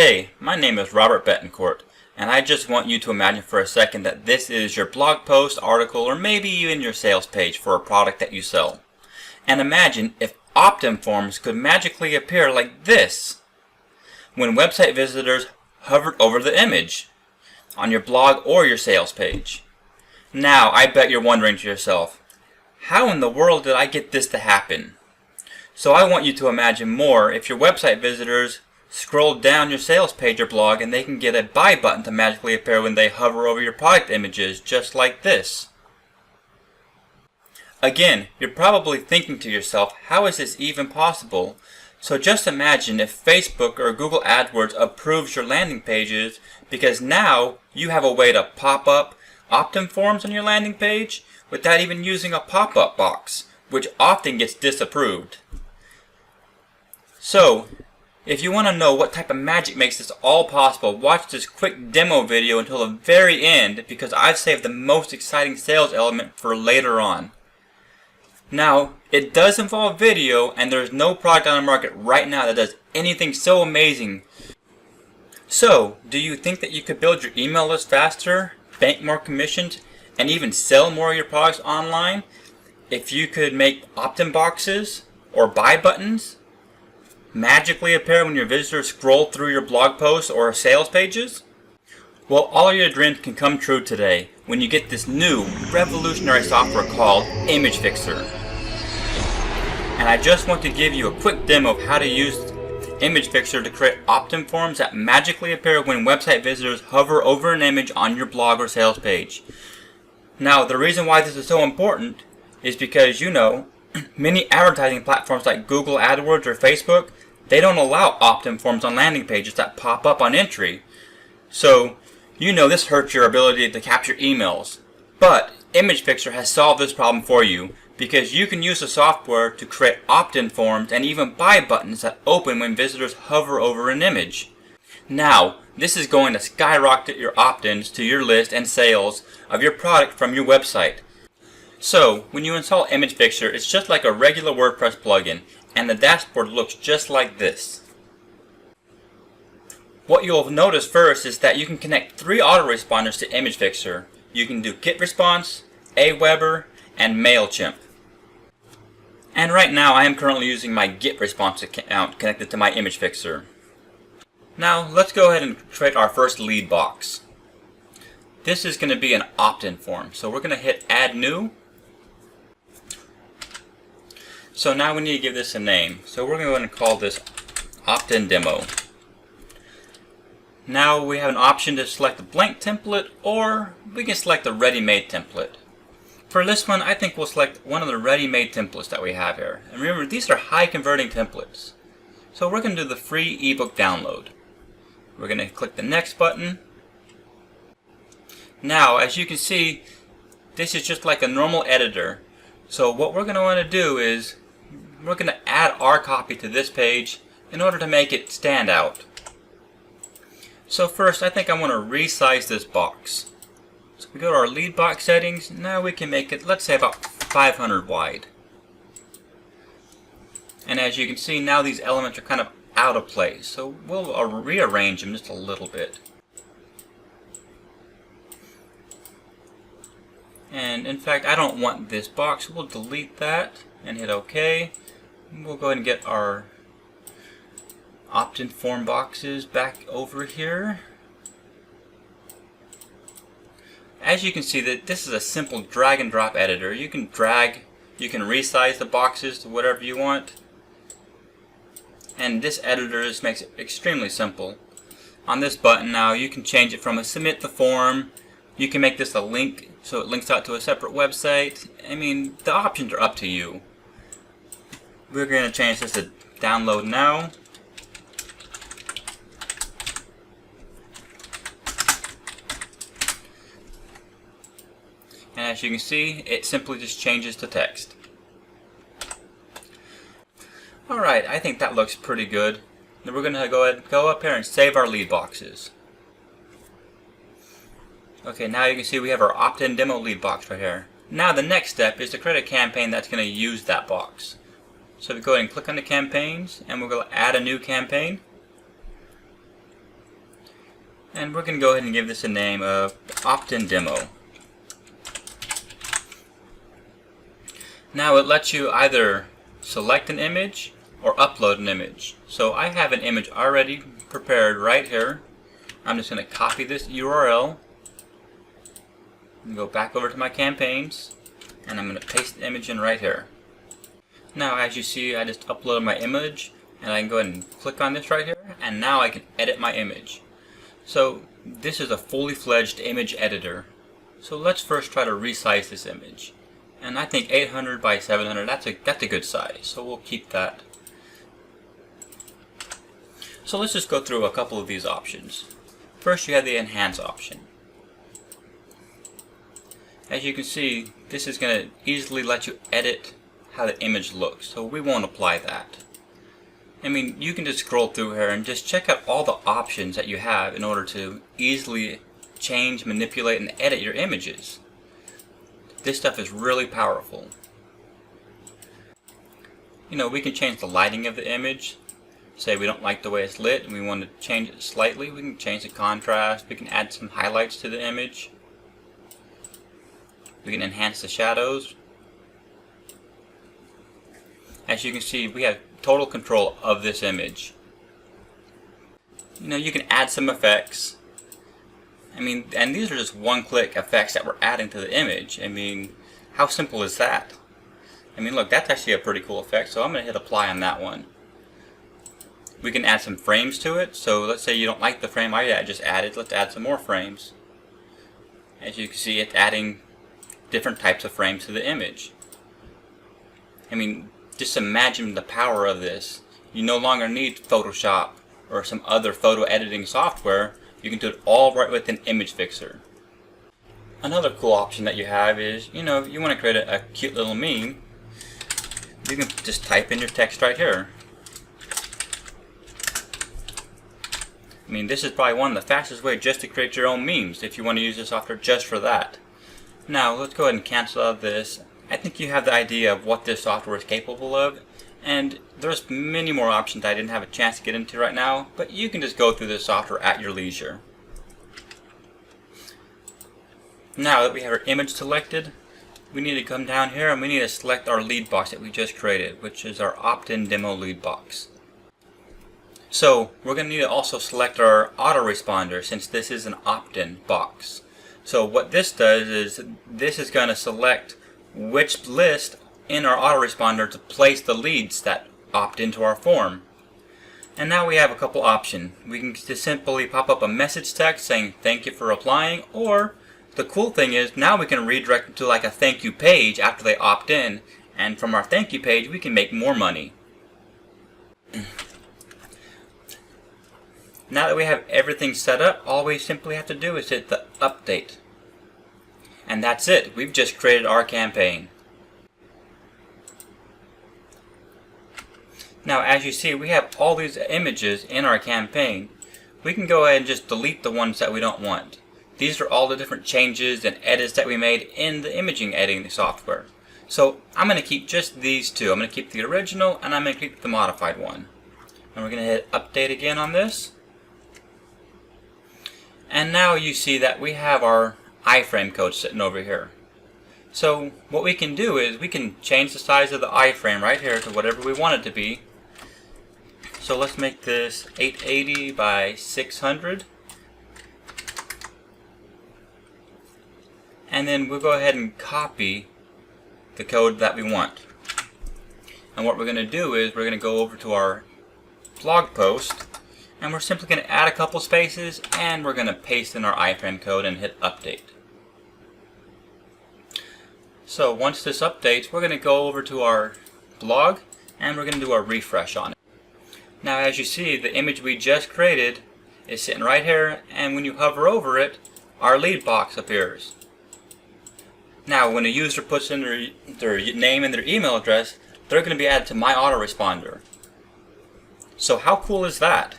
Hey, my name is Robert Betancourt, and I just want you to imagine for a second that this is your blog post, article, or maybe even your sales page for a product that you sell. And imagine if opt-in forms could magically appear like this when website visitors hovered over the image on your blog or your sales page. Now, I bet you're wondering to yourself, how in the world did I get this to happen? So I want you to imagine more if your website visitors scroll down your sales page or blog and they can get a buy button to magically appear when they hover over your product images, just like this. Again, you're probably thinking to yourself, how is this even possible? So just imagine if Facebook or Google AdWords approves your landing pages, because now you have a way to pop up opt-in forms on your landing page without even using a pop-up box, which often gets disapproved. So, if you want to know what type of magic makes this all possible, watch this quick demo video until the very end, because I've saved the most exciting sales element for later on. Now, it does involve video, and there's no product on the market right now that does anything so amazing. So, do you think that you could build your email list faster, bank more commissions, and even sell more of your products online if you could make opt-in boxes or buy buttons magically appear when your visitors scroll through your blog posts or sales pages? Well, all your dreams can come true today when you get this new revolutionary software called ImageFixer. And I just want to give you a quick demo of how to use ImageFixer to create opt-in forms that magically appear when website visitors hover over an image on your blog or sales page. Now, the reason why this is so important is because, many advertising platforms like Google AdWords or Facebook, they don't allow opt-in forms on landing pages that pop up on entry. So, this hurts your ability to capture emails. But ImageFixer has solved this problem for you, because you can use the software to create opt-in forms and even buy buttons that open when visitors hover over an image. Now, this is going to skyrocket your opt-ins to your list and sales of your product from your website. So, when you install ImageFixer, it's just like a regular WordPress plugin, and the dashboard looks just like this. What you'll notice first is that you can connect 3 autoresponders to ImageFixer. You can do GetResponse, Aweber, and MailChimp. And right now I am currently using my GetResponse account connected to my ImageFixer. Now let's go ahead and create our first lead box. This is going to be an opt-in form, so we're going to hit Add New. So now we need to give this a name. So we're going to call this opt-in demo. Now we have an option to select a blank template, or we can select a ready-made template. For this one, I think we'll select one of the ready-made templates that we have here. And remember, these are high converting templates. So we're going to do the free ebook download. We're going to click the next button. Now, as you can see, this is just like a normal editor. So what we're going to want to do is we're going to add our copy to this page in order to make it stand out. So first, I think I want to resize this box. So we go to our lead box settings. Now we can make it, let's say, about 500 wide. And as you can see, now these elements are kind of out of place. So we'll rearrange them just a little bit. And in fact, I don't want this box. We'll delete that and hit OK. We'll go ahead and get our opt-in form boxes back over here. As you can see, that this is a simple drag and drop editor. You can drag, you can resize the boxes to whatever you want. And this editor just makes it extremely simple. On this button now, you can change it from a submit the form. You can make this a link so it links out to a separate website. I mean, the options are up to you. We're going to change this to download now. And as you can see, it simply just changes to text. Alright, I think that looks pretty good. Then we're going to go up here and save our lead boxes. Okay, now you can see we have our opt-in demo lead box right here. Now the next step is to create a campaign that's going to use that box. So we go ahead and click on the campaigns, and we'll go add a new campaign. And we're going to go ahead and give this a name of opt-in demo. Now it lets you either select an image or upload an image. So I have an image already prepared right here. I'm just going to copy this URL and go back over to my campaigns, and I'm going to paste the image in right here. Now as you see, I just uploaded my image, and I can go ahead and click on this right here, and now I can edit my image. So this is a fully fledged image editor. So let's first try to resize this image. And I think 800 by 700, that's a good size, so we'll keep that. So let's just go through a couple of these options. First, you have the enhance option. As you can see, this is going to easily let you edit how the image looks, so we won't apply that. I mean, you can just scroll through here and just check out all the options that you have in order to easily change, manipulate, and edit your images. This stuff is really powerful. You know, we can change the lighting of the image. Say we don't like the way it's lit and we want to change it slightly. We can change the contrast. We can add some highlights to the image. We can enhance the shadows. As you can see, we have total control of this image. You know, you can add some effects. I mean, and these are just one-click effects that we're adding to the image. I mean, how simple is that? I mean, look, that's actually a pretty cool effect, so I'm going to hit apply on that one. We can add some frames to it, so let's say you don't like the frame I just added, let's add some more frames. As you can see, it's adding different types of frames to the image. I mean, just imagine the power of this. You no longer need Photoshop or some other photo editing software. You can do it all right within ImageFixer. Another cool option that you have is, you know, if you want to create a cute little meme, you can just type in your text right here. I mean, this is probably one of the fastest ways just to create your own memes if you want to use this software just for that. Now, let's go ahead and cancel out this. I think you have the idea of what this software is capable of, and there's many more options I didn't have a chance to get into right now, but you can just go through this software at your leisure. Now that we have our image selected, we need to come down here and we need to select our lead box that we just created, which is our opt-in demo lead box. So we're going to need to also select our autoresponder since this is an opt-in box. So what this does is this is going to select which list in our autoresponder to place the leads that opt into our form. And now we have a couple options. We can just simply pop up a message text saying thank you for applying, or the cool thing is now we can redirect them to like a thank you page after they opt in, and from our thank you page we can make more money. Now that we have everything set up, all we simply have to do is hit the update. And that's it. We've just created our campaign. Now as you see, we have all these images in our campaign. We can go ahead and just delete the ones that we don't want. These are all the different changes and edits that we made in the imaging editing software. So I'm going to keep just these two. I'm going to keep the original and I'm going to keep the modified one. And we're going to hit update again on this. And now you see that we have our iframe code sitting over here. So what we can do is we can change the size of the iframe right here to whatever we want it to be. So let's make this 880 by 600. And then we'll go ahead and copy the code that we want. And what we're going to do is we're going to go over to our blog post, and we're simply going to add a couple spaces, and we're going to paste in our iframe code and hit update. So once this updates, we're going to go over to our blog and we're going to do a refresh on it. Now as you see, the image we just created is sitting right here, and when you hover over it, our lead box appears. Now when a user puts in their name and their email address, they're going to be added to my autoresponder. So how cool is that?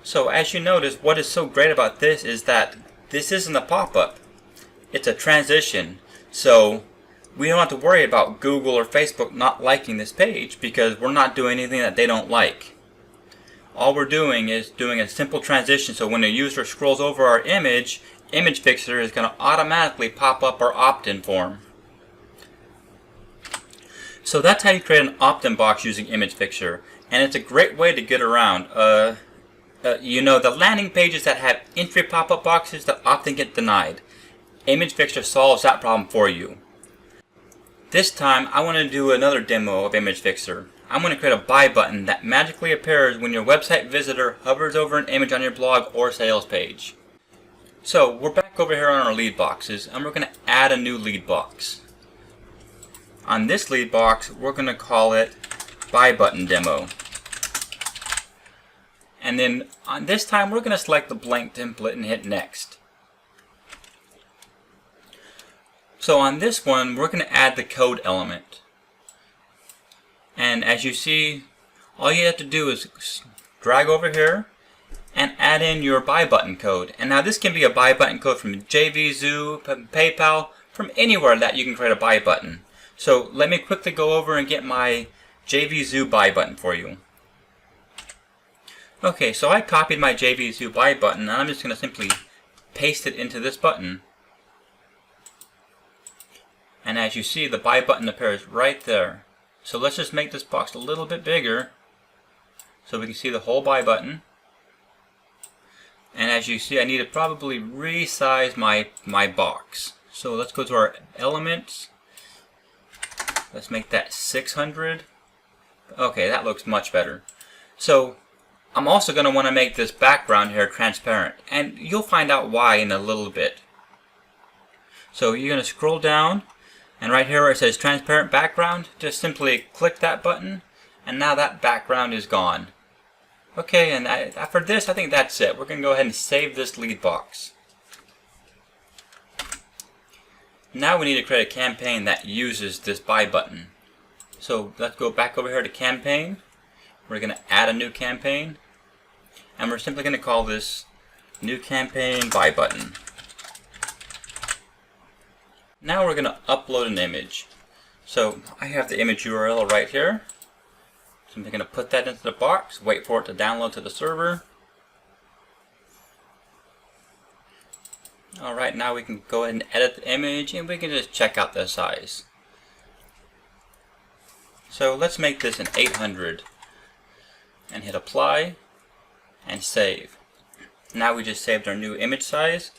So as you notice, what is so great about this is that this isn't a pop-up. It's a transition. So we don't have to worry about Google or Facebook not liking this page because we're not doing anything that they don't like. all we're doing is doing a simple transition, so when a user scrolls over our image, ImageFixer is going to automatically pop up our opt-in form. So that's how you create an opt-in box using ImageFixer, and it's a great way to get around the landing pages that have entry pop-up boxes that often get denied. ImageFixer solves that problem for you. This time I want to do another demo of ImageFixer. I'm going to create a buy button that magically appears when your website visitor hovers over an image on your blog or sales page. So we're back over here on our lead boxes, and we're going to add a new lead box. On this lead box, we're going to call it Buy Button Demo. And then on this time, we're going to select the blank template and hit Next. So on this one, we're going to add the code element. And as you see, all you have to do is drag over here and add in your buy button code. And now this can be a buy button code from JVZoo, PayPal, from anywhere that you can create a buy button. So let me quickly go over and get my JVZoo buy button for you. Okay, so I copied my JVZoo buy button, and I'm just going to simply paste it into this button. And as you see, the buy button appears right there. So let's just make this box a little bit bigger so we can see the whole buy button. And as you see, I need to probably resize my box. So let's go to our elements. Let's make that 600. Okay, that looks much better. So I'm also going to want to make this background here transparent, and you'll find out why in a little bit. So you're going to scroll down, and right here where it says transparent background, just simply click that button, and now that background is gone. Okay, and for this, I think that's it. We're going to go ahead and save this lead box. Now we need to create a campaign that uses this buy button. So let's go back over here to campaign. We're going to add a new campaign, and we're simply going to call this new campaign buy button. Now we're going to upload an image. So I have the image URL right here. So I'm going to put that into the box, wait for it to download to the server. Alright, now we can go ahead and edit the image, and we can just check out the size. So let's make this an 800 and hit apply and save. Now we just saved our new image size.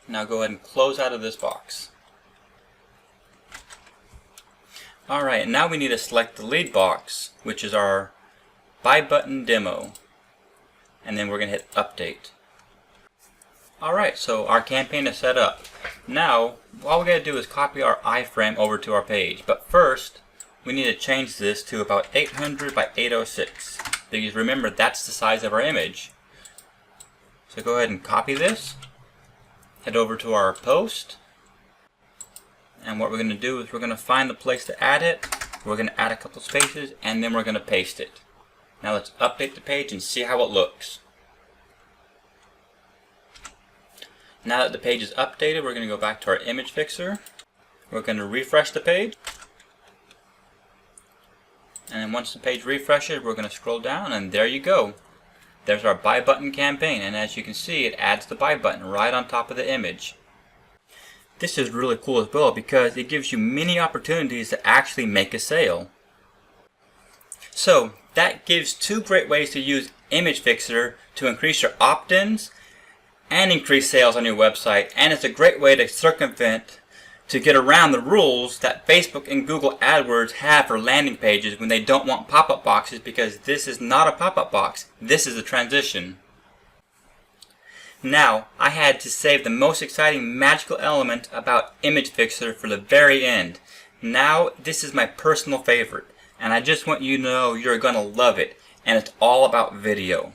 Now go ahead and close out of this box. Alright, now we need to select the lead box, which is our buy button demo, and then we're going to hit update. Alright, so our campaign is set up. Now, all we got to do is copy our iframe over to our page. But first, we need to change this to about 800 by 806. Because remember, that's the size of our image. So go ahead and copy this. Head over to our post. And what we're going to do is we're going to find the place to add it. We're going to add a couple spaces, and then we're going to paste it. Now let's update the page and see how it looks. Now that the page is updated, we're going to go back to our ImageFixer. We're going to refresh the page. And then once the page refreshes, we're going to scroll down, and there you go. There's our buy button campaign, and as you can see, it adds the buy button right on top of the image. This is really cool as well because it gives you many opportunities to actually make a sale. So that gives two great ways to use ImageFixer to increase your opt-ins and increase sales on your website, and it's a great way to circumvent, to get around the rules that Facebook and Google AdWords have for landing pages when they don't want pop-up boxes, because this is not a pop-up box, this is a transition. Now, I had to save the most exciting magical element about ImageFixer for the very end. Now, this is my personal favorite, and I just want you to know you're going to love it, and it's all about video.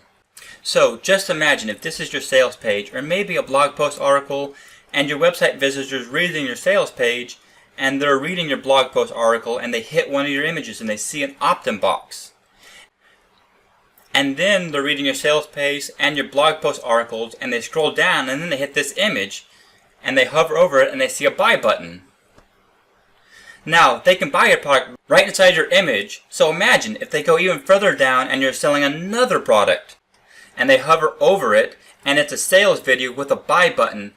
So just imagine if this is your sales page, or maybe a blog post article, and your website visitors reading your sales page, and they're reading your blog post article, and they hit one of your images and they see an opt-in box. And then they're reading your sales page and your blog post articles, and they scroll down, and then they hit this image, and they hover over it and they see a buy button. Now, they can buy your product right inside your image, so imagine if they go even further down and you're selling another product, and they hover over it, and it's a sales video with a buy button,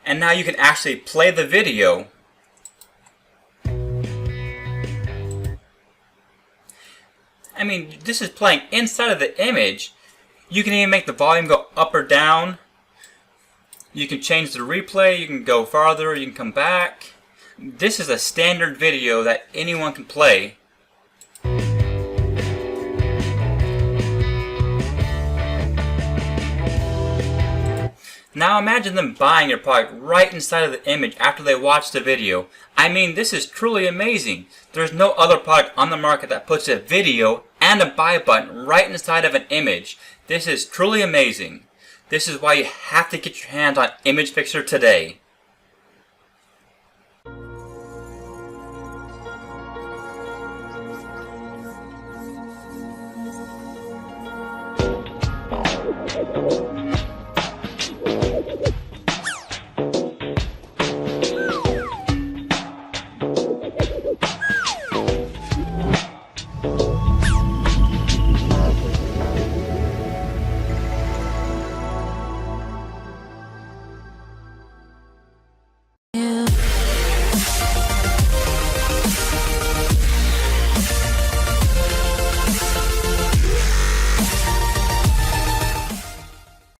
and now you can actually play the video. I mean, this is playing inside of the image. You can even make the volume go up or down. You can change the replay, you can go farther, you can come back. This is a standard video that anyone can play. Now imagine them buying your product right inside of the image after they watch the video. I mean, this is truly amazing. There's no other product on the market that puts a video and a buy button right inside of an image. This is truly amazing. This is why you have to get your hands on ImageFixer today.